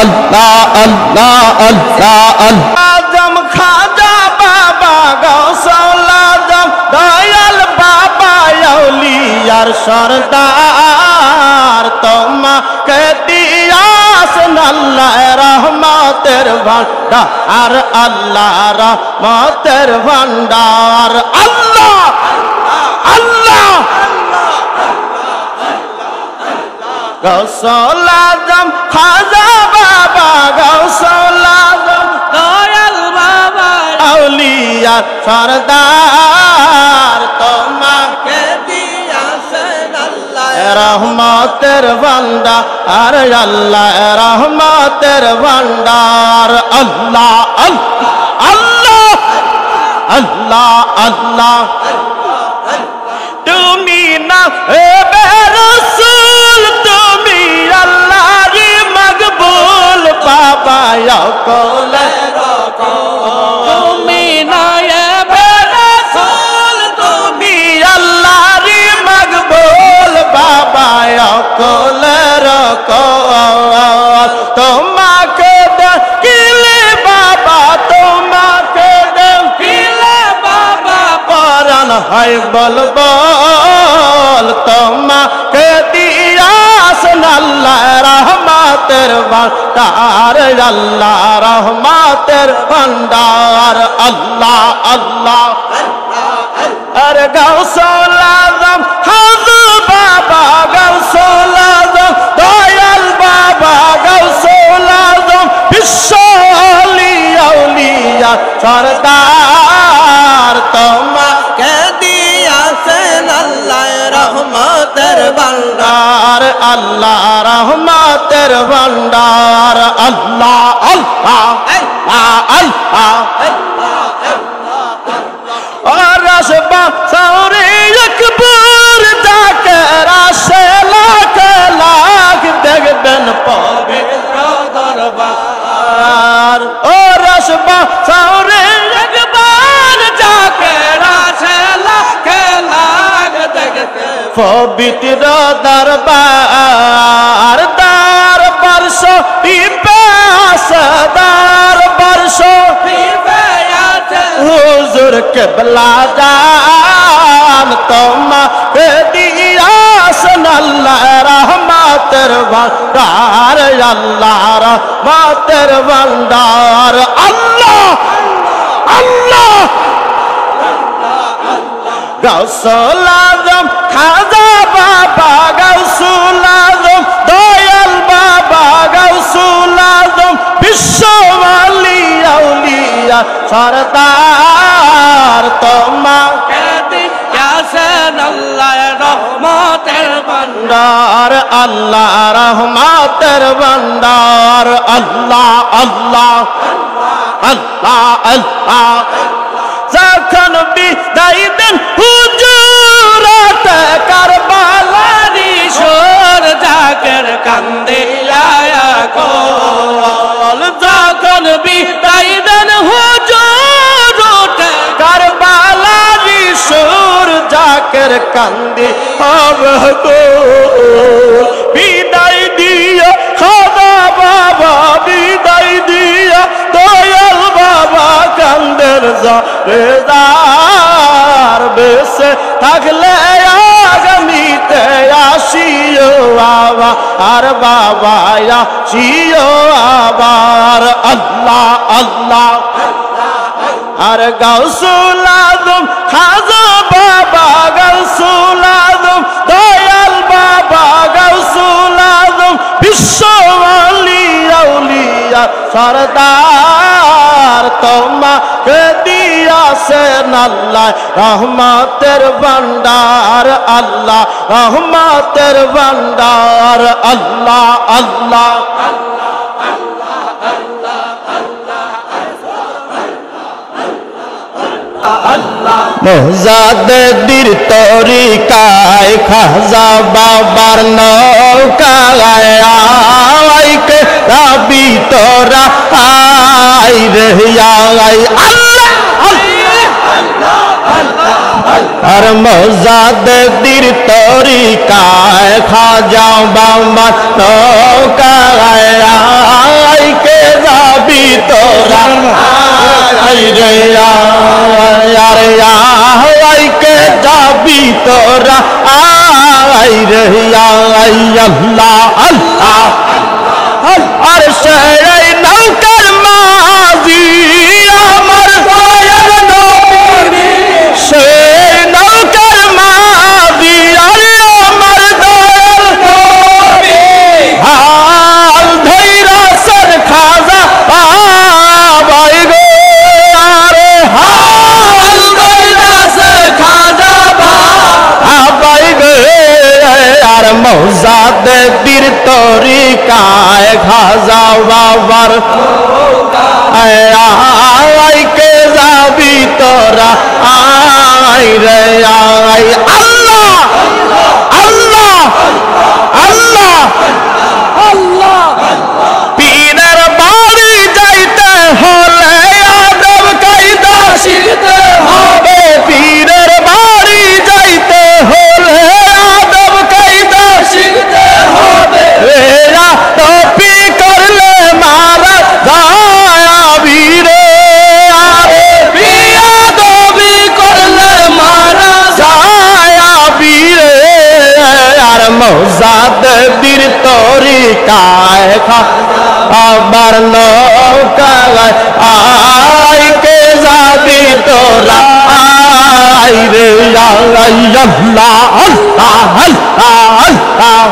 আল্লাহ আল্লাহ আল্লাহ আল্লাহ আজম খাজা বাবা গৌসুল আজম দয়াল বাবা আউলিয়ার সরদার তোমাকে দিয়াছেন আল্লাহ রহমতের ভান্ডার আল্লাহ রহমতের ভান্ডার আল্লাহ আল্লাহ গৌসুল আজম খাজা বাবা গৌসুল আজম দয়াল বাবা আউলিয়া সরদার তোমাকে দিয়াছেন আল্লাহ রহমতের ভান্ডার আল্লাহ রহমতের ভান্ডার আল্লাহ আল্লাহ আল্লাহ আল্লাহ তুমি না রাসূল তুমি আল্লাহর মকবুল বাবা কোলে তুমি না রাসূল তুমি আল্লাহর মকবুল বাবা কোলে রাখো তোমাকে ডাকিলে বাবা তোমাকে ডাকিলে বাবা পরাণ হয় বলবো তোমাকে দিয়াছেন আল্লাহ রহমতের ভান্ডার আল্লাহ রহমতের ভান্ডার আল্লাহ আল্লাহ আরে গৌসুল আজম খাজা বাবা গৌসুল আজম দয়াল বাবা গৌসুল আজম বিশ্ব আউলিয়া সরদার তোমাকে দিয়াছেন আল্লাহ রহমতের ভান্ডার আল্লাহ রহমতের ভান্ডার আল্লাহ আল্লাহ আল্লাহ রসবা সৌরে আকবর যাকে রাসে লাখ লাখ দেখবেন পবিত্র দরবার ও রসবা সৌরে আকবর যাকে রাসে লাখ লাখ দেখবেন পবিত্র দরবার দরবার সো পিপাসাদার বর্ষ হুজুর কেবলা জান তোমাকে দিয়াছেন আল্লাহ রহমতের ভান্ডার আল্লাহ রহমতের ভান্ডার আল্লাহ আল্লাহ গৌসুল আজম খাজা বাবা গৌসুল আজম দয়াল বাবা গৌসুল আজম বিশ্ব আউলিয়া সরদার তোমাকে দিয়াছেন আল্লাহ রহমতের ভান্ডার আল্লাহ রহমতের ভান্ডার আল্লাহ আল্লাহ আল্লাহ আল্লাহ যখন বিদায় দেন হুজুরাত কারবালার ঈশ্বর জাকের কান্দে কল যখন বিদায় দেন হুজুরাত কারবালার ঈশ্বর জাকের কান্দে হবে বিদায় দিয়া খাজা বাবা বিদায় দিয়া দয়াল বাবা কান্দের রেজার বেশে থাকলে আগামীতে আসিও বাবা আর বাবা আসিও আবার আল্লাহ আল্লাহ আর গৌসুল আজম খাজা বাবা গৌসুল আজম দয়াল বাবা গৌসুল আজম বিশ্ব আউলিয়া সরদার তোমাকে দিয়াছেন আল্লাহ রহমতের ভান্ডার আল্লাহ রহমতের ভান্ডার আল্লাহ আল্লাহ মোজাদ্দির তরিকায় খাজা বাবার নৌকায় আইকে রাবি তোরা আই রে আই আল্লাহ আর মোজাদ্দির তরিকায় খাজা বাবার নৌকায় রে আল্লাহ আল্লাহ আর সেই নৌকার মাঝি আমার দয়ার নবী সেই নৌকার মাঝি আরে আমার দয়ার নবী হাল ধৈরা সর খাজা বাবাই গো আরে হাল ধৈরা সর খাজা বাবাই গো আর মৌজাদ বীর তরিকায় খাজা বাবার আইকে যাবি তোরা আই রে আই আল্লাহ আল্লাহ আল্লাহ আল্লাহ পীরের বাড়ি যাইতে হলে আদব কায়দা শিখতে হবে পীরের বাড়ি যাইতে হলে আদব কায়দা শিখতে হবে এরা টপি করলে মারা যাবি রে আরে বিয়াদবি করলে মারা যাবি রে আর মৌজাদ বীর তরিকায় আবার নৌকায় আইকে যাবি তোরা আই রে আল্লাহ আল্লাহ আল্লাহ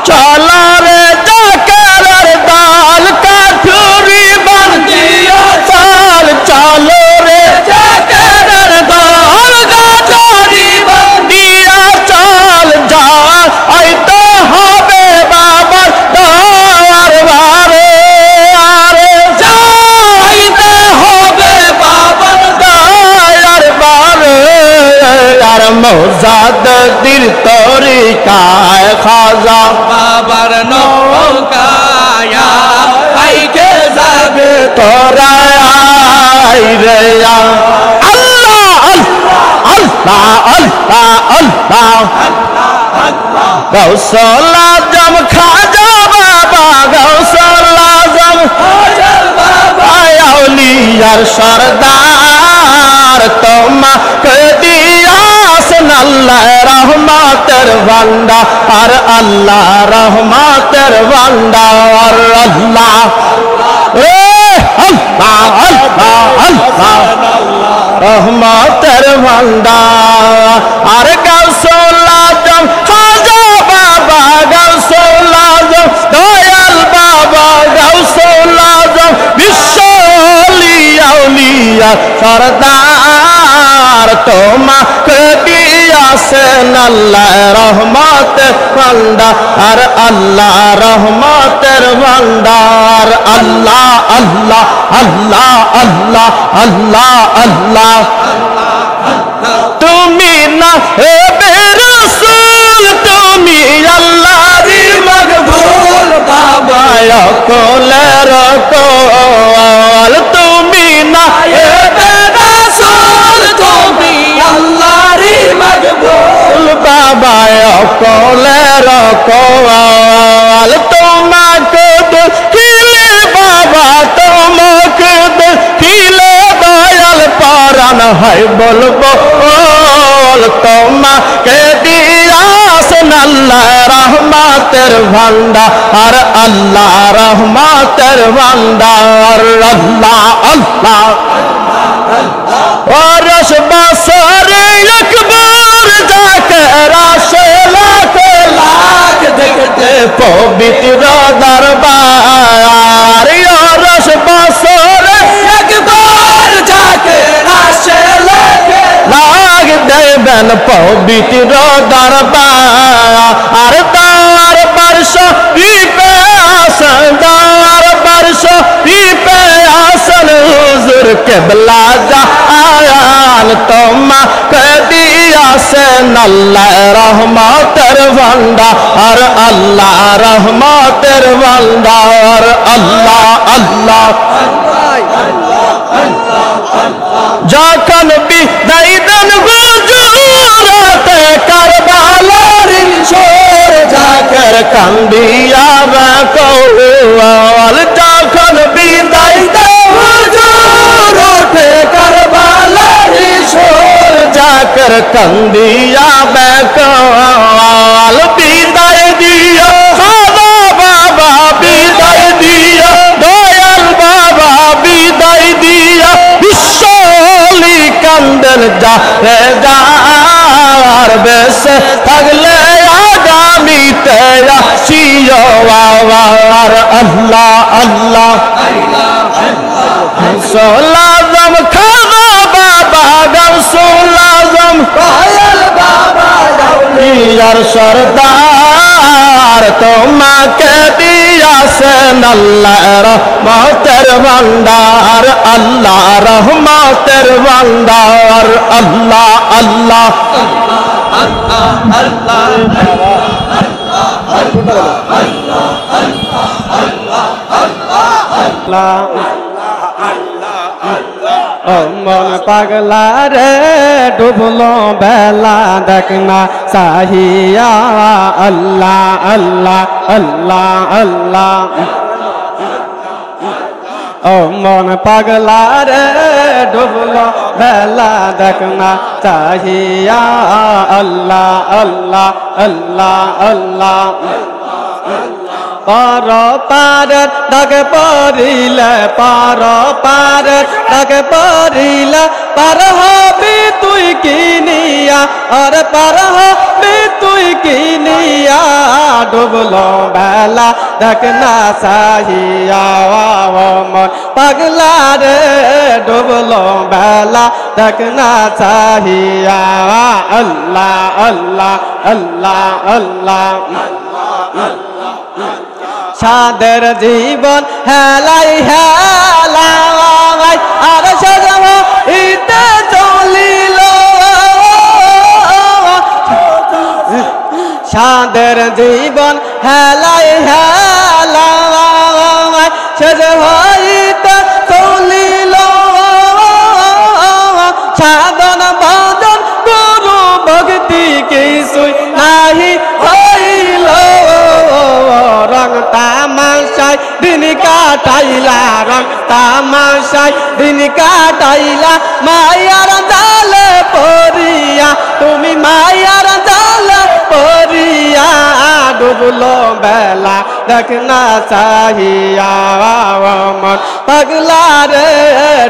চলা রে জাকেরের দাল কাঠুরি বান্ধিয়া চাল চলো রে জাকেরের দাল কাঠুরি বান্ধিয়া চাল যা আইতে হবে বাবার দরবারে আরে যাইতে হবে বাবার দরবারে আর মৌজাদ বীর তরিকায় খাজা বাবার নৌকায় আইকে যাবে তোরা আই রে আল্লাহ আল্লাহ আল্লাহ আল্লাহ গৌসল আজম খাজা বাবা গৌসল আজম আউলিয়ার সরদার তোমাকে দিয়াছেন আল্লাহ রহমতের ভান্ডার আল্লাহ রহমতের ভান্ডার আল্লাহ আল্লাহ আল্লাহ আল্লাহ রহমতের ভান্ডার আর গৌসল আজম খাজা বাবা গৌসল আজম দয়াল বাবা গৌসল আজম বিশ্ব আউলিয়া সরদার তোমাকে দিয়াছেন আল্লাহ রহমতের ভান্ডার আল্লাহ রহমতের ভান্ডার আল্লাহ আল্লাহ আল্লাহ আল্লাহ আল্লাহ আল্লাহ তুমি না হে রাসূল তুমি আল্লাহরই মকবুল বাবা কোলের কোল তুমি না হে রাসূল তুমি আল্লাহরই মকবুল বাবা কোলের কোল তোমাকে দেখিলে বাবা তোমাকে দেখিলে দয়াল পরাণ হয় বলবো তোমাকে দিয়াছেন আল্লাহ রহমতের ভান্ডার আল্লাহ রহমতের ভান্ডার আল্লাহ আল্লাহ ওরস বছরে একবার যাকে রাশে লাখ লাখ দেখতে পবিত্র দরবার ওরস বছরে একবার যাকে রাশে লাখ লাখ দেবেন পবিত্র দরবার আর তার বর্ষ রূপে আসন তার বর্ষ রূপে আসন হুজুর কেবলা জাহান তোমাকে দিয়াছেন আল্লাহ রহমতের ভান্ডার আল্লাহ রহমতের ভান্ডার আল্লাহ আল্লাহ যখন বিদায় দেন হুজুরতে কারবালার শোর জাকের কান্দিয়া বাকওয়াল যখন বিদায় দেন হুজুরতে কারবালার শোর জাকের কান্দিয়া বাকওয়াল রে যার বেশে থাকলে আগামীতে আসিও আর আল্লাহ আল্লাহ সোলাজম খানা বাবা গৌসুলাজম পায়েল বাবা ইয়ার সরদার তোমাকে দিয়াছেন আল্লাহ রহমতের ভান্ডার আল্লাহ রহমতের ভান্ডার আল্লাহ আল্লাহ মন পাগলা রে ডুবলো বেলা দেখনা সাহিয়া আল্লাহ আল্লাহ আল্লাহ আল্লাহ ও মন পাগলা রে ডুবলো বেলা দেখনা সাহিয়া আল্লাহ আল্লাহ আল্লাহ আল্লাহ পার পারের ডাকে পড়িলে পার পারের ডাকে পড়িলে পার হবি তুই কিনিয়া আর পার হবি তুই কিনিয়া ডুবলো বেলা দেখ না সাহিয়া মন পাগলা রে ডুবলো বেলা দেখ না সাহিয়া আল্লাহ আল্লাহ আল্লাহ আল্লাহ সাদের জীবন হেলাই হেলাই আর সাজাব ইতে চলিল সাদের জীবন হেলাই হেলাই সেজ হইতে চলিল সাধন ভজন গুরু ভক্তি কিছুই নাহি হইল রং তামাশায় দিন কাটাইলা রং তামাশায় দিন কাটাইলা মায়ার জালে পড়িয়া তুমি মায়ার জালে পড়িয়া ডুবলো বেলা দেখ না চাহিয়া মন পাগলা রে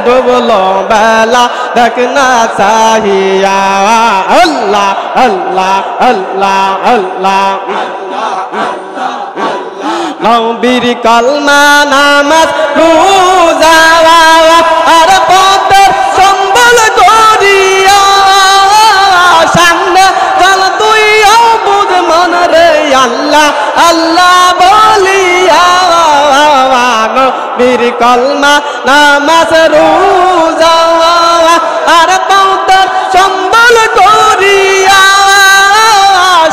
ডুবলো বেলা দেখ না চাহিয়া আল্লাহ আল্লাহ আল্লাহ আল্লাহ নবীর কলমা নামাজ রোজা আর পথের সম্বল করিয়া সামনে চল তুই বুঝ মন রে আল্লাহ আল্লাহ বলিয়া নবীর কলমা নামাজ রোজা আর পথের সম্বল করিয়া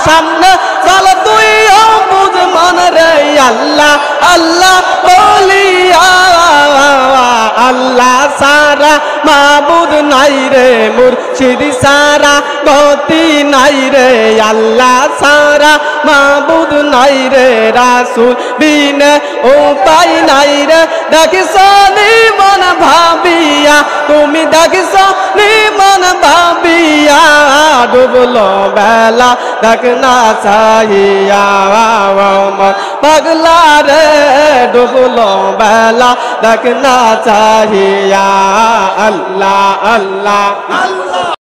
সামনে চল তুই বুঝ মন রে আল্লাহ আল্লাহ বলিয়া আল্লাহ সারা মাবুদ নাই রে মুর্শিদ সারা গতি নাই রে আল্লাহ সারা মাবুদ নাই রে রাসূল বিনে উপায় নাই রে দেখিস নি মন ভাবিয়া তুমি দেখিস নি মন ভাবিয়া ডুবলো বেলা দেখ না চাহিয়া পাগলা রে ডুবলো বেলা দেখ না চাহিয়া আল্লাহ আল্লাহ